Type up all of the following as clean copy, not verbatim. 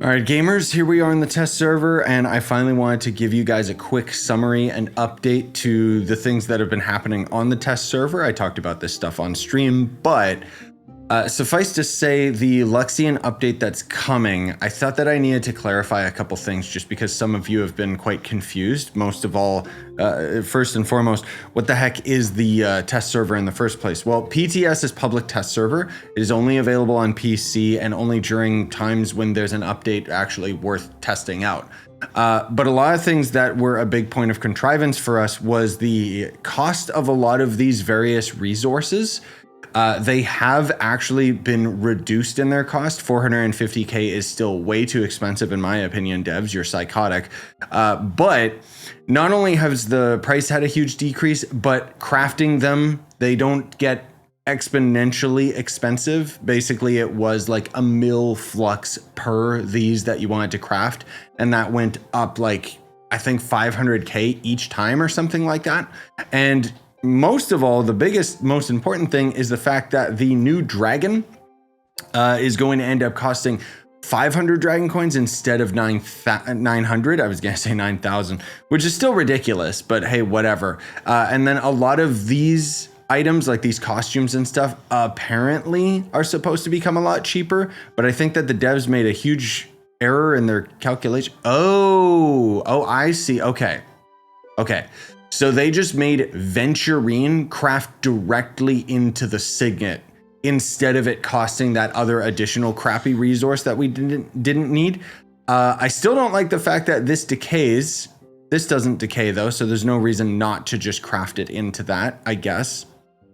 All right, gamers, here we are on the test server, and I finally wanted to give you guys a quick summary and update to the things that have been happening on the test server. I talked about this stuff on stream, but suffice to say, the Luxion update that's coming, I thought that I needed to clarify a couple things just because some of you have been quite confused. Most of all, first and foremost, what the heck is the test server in the first place? Well, PTS is public test server. It is only available on PC and only during times when there's an update actually worth testing out. But a lot of things that were a big point of contrivance for us was the cost of a lot of these various resources. They have actually been reduced in their cost. 450k is still way too expensive in my opinion, devs, you're psychotic. But not only has the price had a huge decrease, but crafting them, they don't get exponentially expensive. Basically, it was like a mil flux per these that you wanted to craft, and that went up like, I think 500k each time or something like that. And most of all, the biggest, most important thing is the fact that the new dragon is going to end up costing 500 dragon coins instead of 900. I was going to say 9,000, which is still ridiculous, but hey, whatever. And then a lot of these items, like these costumes and stuff, apparently are supposed to become a lot cheaper, but I think that the devs made a huge error in their calculation. Oh, I see. Okay. So they just made Venturine craft directly into the signet instead of it costing that other additional crappy resource that we didn't need. I still don't like the fact that this decays. This doesn't decay though, so there's no reason not to just craft it into that, I guess.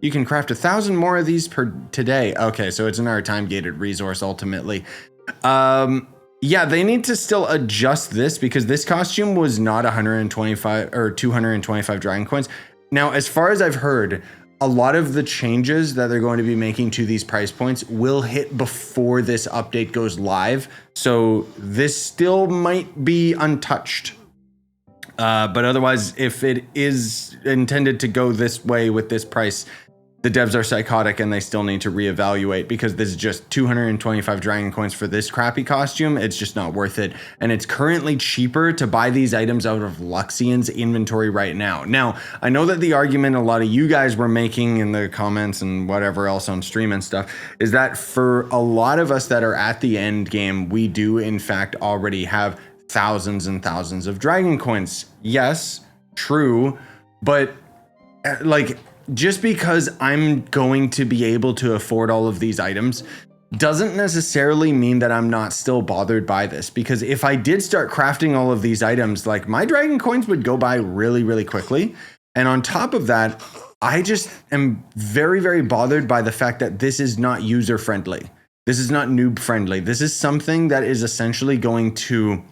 You can craft 1,000 more of these per today. Okay, so it's another time-gated resource ultimately. Yeah, they need to still adjust this because this costume was not 125 or 225 dragon coins. Now, as far as I've heard, a lot of the changes that they're going to be making to these price points will hit before this update goes live. So this still might be untouched. But otherwise, if it is intended to go this way with this price, the devs are psychotic and they still need to reevaluate because this is just 225 dragon coins for this crappy costume. It's just not worth it. And it's currently cheaper to buy these items out of Luxion's inventory right now. Now, I know that the argument a lot of you guys were making in the comments and whatever else on stream and stuff is that for a lot of us that are at the end game, we do in fact already have thousands and thousands of dragon coins. Yes, true, but like, just because I'm going to be able to afford all of these items doesn't necessarily mean that I'm not still bothered by this, because if I did start crafting all of these items, like my dragon coins would go by really, really quickly. And on top of that, I just am very, very bothered by the fact that this is not user friendly. This is not noob friendly. This is something that is essentially going to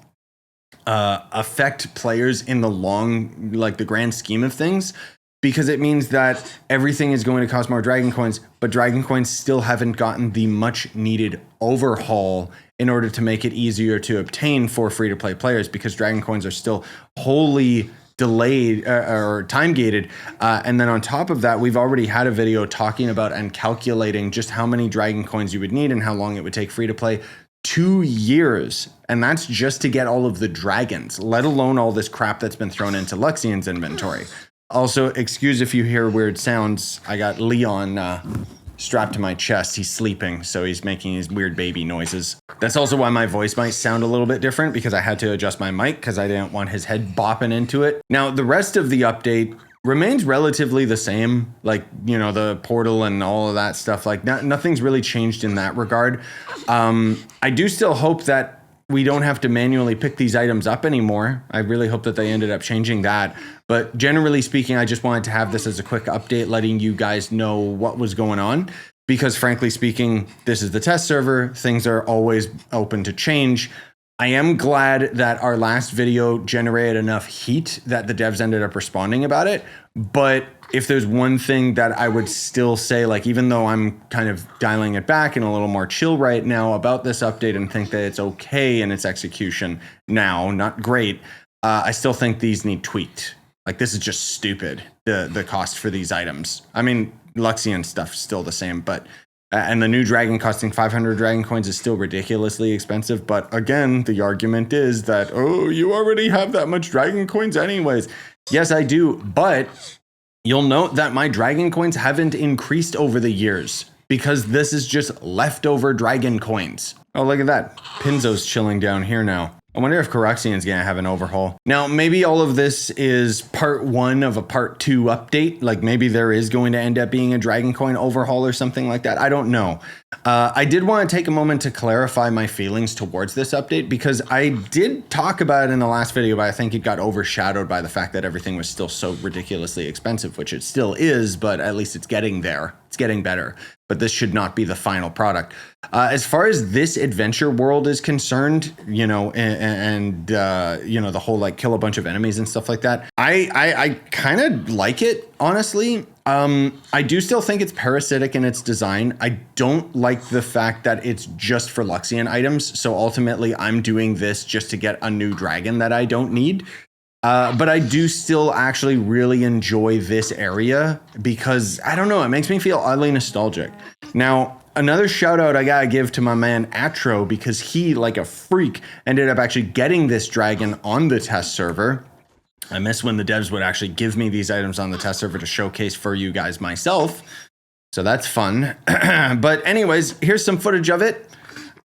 affect players in the long, like the grand scheme of things, because it means that everything is going to cost more dragon coins, but dragon coins still haven't gotten the much needed overhaul in order to make it easier to obtain for free-to-play players, because dragon coins are still wholly delayed or time gated. And then on top of that, we've already had a video talking about and calculating just how many dragon coins you would need and how long it would take free-to-play. 2 years, and that's just to get all of the dragons, let alone all this crap that's been thrown into Luxion's inventory. Also, excuse if you hear weird sounds. I got Leon strapped to my chest. He's sleeping, so he's making his weird baby noises. That's also why my voice might sound a little bit different, because I had to adjust my mic because I didn't want his head bopping into it. Now, the rest of the update remains relatively the same, like, you know, the portal and all of that stuff. Like, nothing's really changed in that regard. I do still hope that we don't have to manually pick these items up anymore. I really hope that they ended up changing that. But generally speaking, I just wanted to have this as a quick update, letting you guys know what was going on. Because frankly speaking, this is the test server. Things are always open to change. I am glad that our last video generated enough heat that the devs ended up responding about it. But if there's one thing that I would still say, like, even though I'm kind of dialing it back and a little more chill right now about this update and think that it's okay in its execution now, not great, I still think these need tweaked. Like, this is just stupid, the cost for these items. I mean, Luxion stuff is still the same, but And the new dragon costing 500 dragon coins is still ridiculously expensive. But again, the argument is that, oh, you already have that much dragon coins anyways. Yes, I do. But you'll note that my dragon coins haven't increased over the years because this is just leftover dragon coins. Oh, look at that. Pinzo's chilling down here now. I wonder if Coroxian's gonna have an overhaul. Now, maybe all of this is part 1 of a part 2 update. Like maybe there is going to end up being a Dragon Coin overhaul or something like that. I don't know. I did want to take a moment to clarify my feelings towards this update because I did talk about it in the last video, but I think it got overshadowed by the fact that everything was still so ridiculously expensive, which it still is, but at least it's getting there. It's getting better. But this should not be the final product. As far as this adventure world is concerned, you know, and you know, the whole like kill a bunch of enemies and stuff like that, I kind of like it, honestly. I do still think it's parasitic in its design. I don't like the fact that it's just for Luxion items. So ultimately, I'm doing this just to get a new dragon that I don't need. But I do still actually really enjoy this area because, I don't know, it makes me feel oddly nostalgic. Now, another shout out I gotta give to my man Atro because he, like a freak, ended up actually getting this dragon on the test server. I miss when the devs would actually give me these items on the test server to showcase for you guys myself. So that's fun. But anyways, here's some footage of it.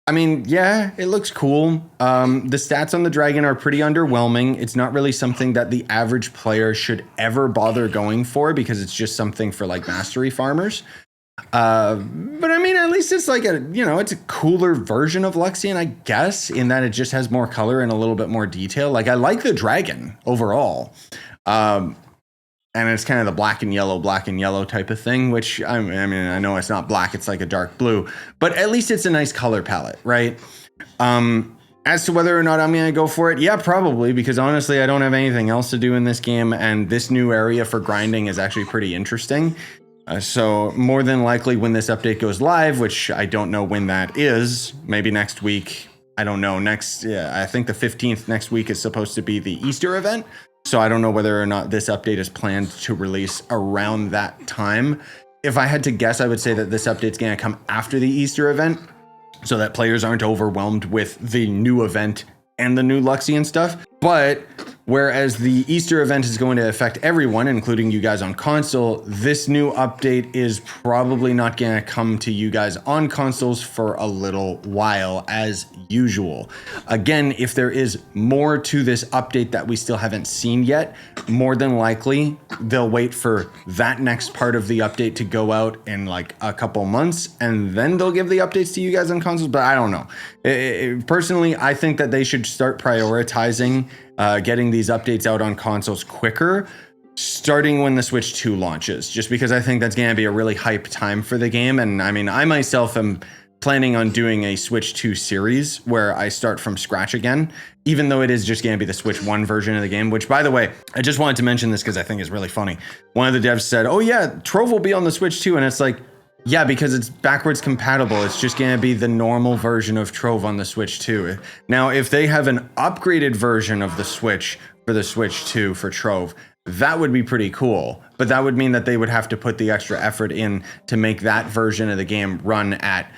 I mean, yeah, it looks cool. The stats on the dragon are pretty underwhelming. It's not really something that the average player should ever bother going for because it's just something for like mastery farmers. But I mean, at least it's like a, you know, it's a cooler version of Luxion, I guess, in that it just has more color and a little bit more detail. Like I like the dragon overall. And it's kind of the black and yellow type of thing, which I mean, I know it's not black, it's like a dark blue, but at least it's a nice color palette, right? As to whether or not I'm gonna go for it, yeah, probably, because honestly, I don't have anything else to do in this game, and this new area for grinding is actually pretty interesting. So more than likely when this update goes live, which I don't know when that is, maybe next week, I don't know, I think the 15th next week is supposed to be the Easter event. So I don't know whether or not this update is planned to release around that time. If I had to guess, I would say that this update's gonna come after the Easter event so that players aren't overwhelmed with the new event and the new Luxion stuff. But whereas the Easter event is going to affect everyone, including you guys on console, this new update is probably not going to come to you guys on consoles for a little while, as usual. Again, if there is more to this update that we still haven't seen yet, more than likely they'll wait for that next part of the update to go out in like a couple months, and then they'll give the updates to you guys on consoles. But I don't know. Personally, I think that they should start prioritizing getting these updates out on consoles quicker, starting when the Switch 2 launches, just because I think that's going to be a really hype time for the game. And I mean, I myself am planning on doing a Switch 2 series where I start from scratch again, even though it is just going to be the Switch 1 version of the game, which, by the way, I just wanted to mention this because I think it's really funny. One of the devs said, oh yeah, Trove will be on the Switch 2. And it's like, yeah, because it's backwards compatible. It's just going to be the normal version of Trove on the Switch 2. Now, if they have an upgraded version of the Switch for the Switch 2 for Trove, that would be pretty cool. But that would mean that they would have to put the extra effort in to make that version of the game run at,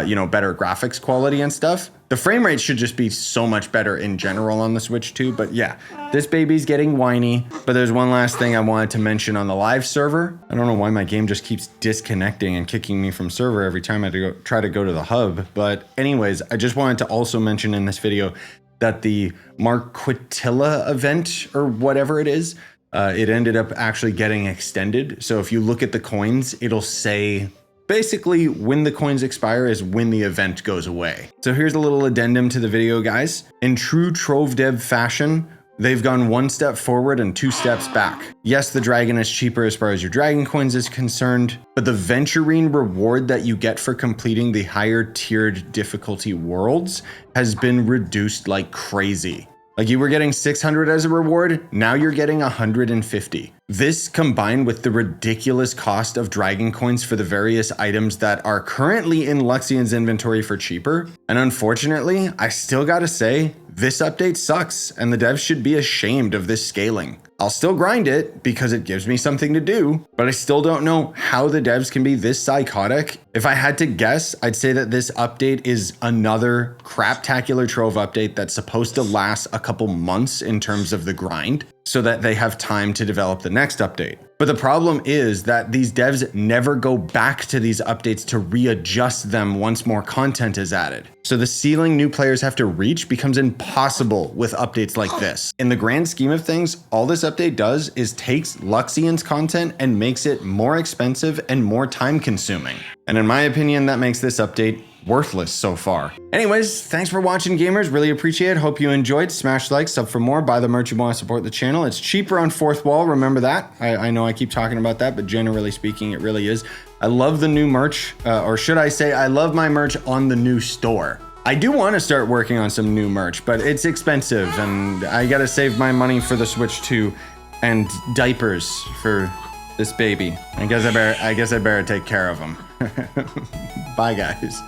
you know, better graphics quality and stuff. The frame rate should just be so much better in general on the Switch 2. But yeah, this baby's getting whiny. But there's one last thing I wanted to mention on the live server. I don't know why my game just keeps disconnecting and kicking me from server every time I try to go to the hub. But anyways, I just wanted to also mention in this video that the Marquitillo event, or whatever it is, it ended up actually getting extended. So if you look at the coins, it'll say basically when the coins expire is when the event goes away. So here's a little addendum to the video, guys. In true Trove dev fashion, they've gone one step forward and 2 steps back. Yes, the dragon is cheaper as far as your dragon coins is concerned, but the Venturine reward that you get for completing the higher tiered difficulty worlds has been reduced like crazy. Like you were getting 600 as a reward, now you're getting 150. This combined with the ridiculous cost of dragon coins for the various items that are currently in Luxion's inventory for cheaper. And unfortunately, I still gotta say, this update sucks and the devs should be ashamed of this scaling. I'll still grind it because it gives me something to do, but I still don't know how the devs can be this psychotic. If I had to guess, I'd say that this update is another craptacular Trove update that's supposed to last a couple months in terms of the grind, so that they have time to develop the next update. But the problem is that these devs never go back to these updates to readjust them once more content is added. So the ceiling new players have to reach becomes impossible with updates like this. In the grand scheme of things, all this update does is takes Luxion's content and makes it more expensive and more time consuming. And in my opinion, that makes this update worthless so far. Anyways, thanks for watching, gamers. Really appreciate it. Hope you enjoyed. Smash like, sub for more, buy the merch you want to support the channel. It's cheaper on Fourth Wall, remember that. I know I keep talking about that, but generally speaking, it really is. I love the new merch, or should I say, I love my merch on the new store. I do want to start working on some new merch, but it's expensive, and I gotta save my money for the Switch 2 and diapers for this baby. I guess I better take care of him. Bye, guys.